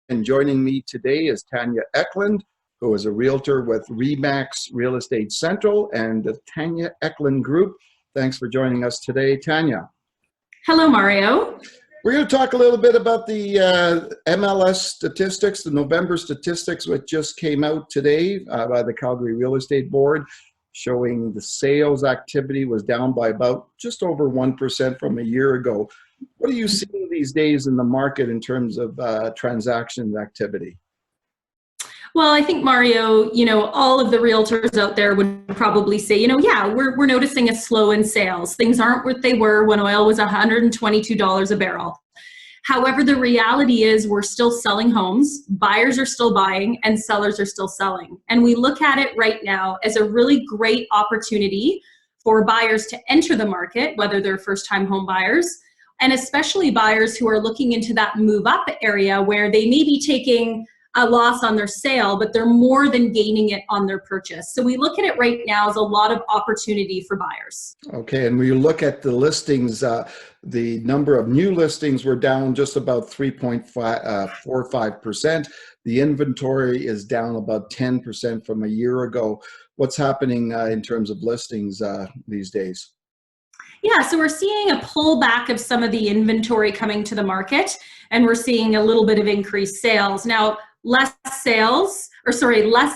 And joining me today is Tanya Eklund, who is a realtor with Remax Real Estate Central and the Tanya Eklund Group. Thanks for joining us today, Tanya. Hello, Mario. We're going to talk a little bit about the MLS statistics, the November statistics, which just came out today by the Calgary Real Estate Board, showing the sales activity was down by about just over 1% from a year ago. What are you seeing these days in the market in terms of transaction activity? Well, I think, Mario, all of the realtors out there would probably say, yeah, we're noticing a slow in sales. Things aren't what they were when oil was $122 a barrel. However, the reality is we're still selling homes, buyers are still buying, and sellers are still selling. And we look at it right now as a really great opportunity for buyers to enter the market, whether they're first-time home buyers, and especially buyers who are looking into that move-up area where they may be taking a loss on their sale, but they're more than gaining it on their purchase. So we look at it right now as a lot of opportunity for buyers. Okay, and when you look at the listings, the number of new listings were down just about 3.45%. The inventory is down about 10% from a year ago. What's happening in terms of listings these days? Yeah, so we're seeing a pullback of some of the inventory coming to the market, and we're seeing a little bit of increased sales. Now, less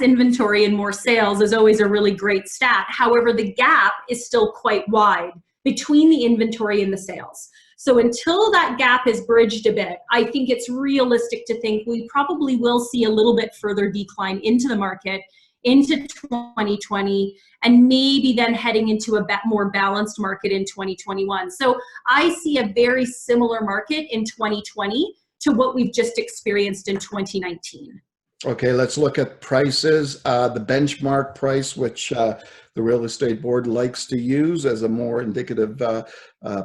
inventory and more sales is always a really great stat. However, the gap is still quite wide between the inventory and the sales. So until that gap is bridged a bit, I think it's realistic to think we probably will see a little bit further decline into the market into 2020, and maybe then heading into a more balanced market in 2021. So I see a very similar market in 2020 to what we've just experienced in 2019. Okay, let's look at prices. The benchmark price, which the real estate board likes to use as a more indicative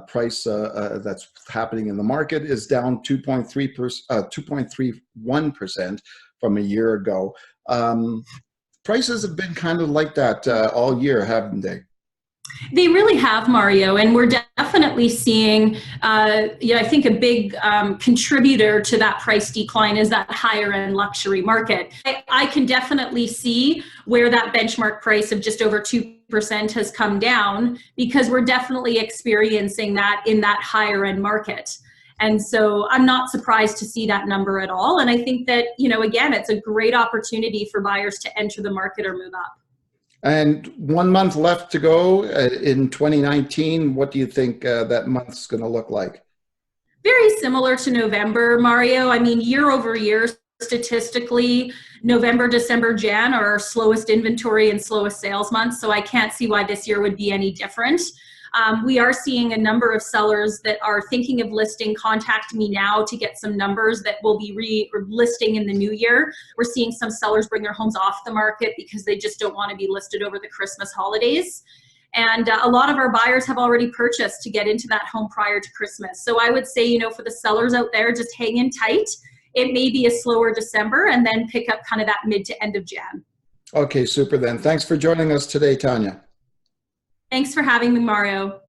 price that's happening in the market, is down 2.31% from a year ago. Prices have been kind of like that all year, haven't they? They really have, Mario, and we're definitely seeing, I think a big contributor to that price decline is that higher end luxury market. I can definitely see where that benchmark price of just over 2% has come down, because we're definitely experiencing that in that higher end market. And so I'm not surprised to see that number at all. And I think that, again, it's a great opportunity for buyers to enter the market or move up. And 1 month left to go in 2019. What do you think that month's going to look like? Very similar to November, Mario. I mean, year over year, statistically, November, December, Jan are our slowest inventory and slowest sales months. So I can't see why this year would be any different. We are seeing a number of sellers that are thinking of listing contact me now to get some numbers that will be listing in the new year. We're seeing some sellers bring their homes off the market because they just don't want to be listed over the Christmas holidays. And a lot of our buyers have already purchased to get into that home prior to Christmas. So I would say, for the sellers out there, just hang in tight. It may be a slower December and then pick up kind of that mid to end of Jan. Okay, super then. Thanks for joining us today, Tanya. Thanks for having me, Mario.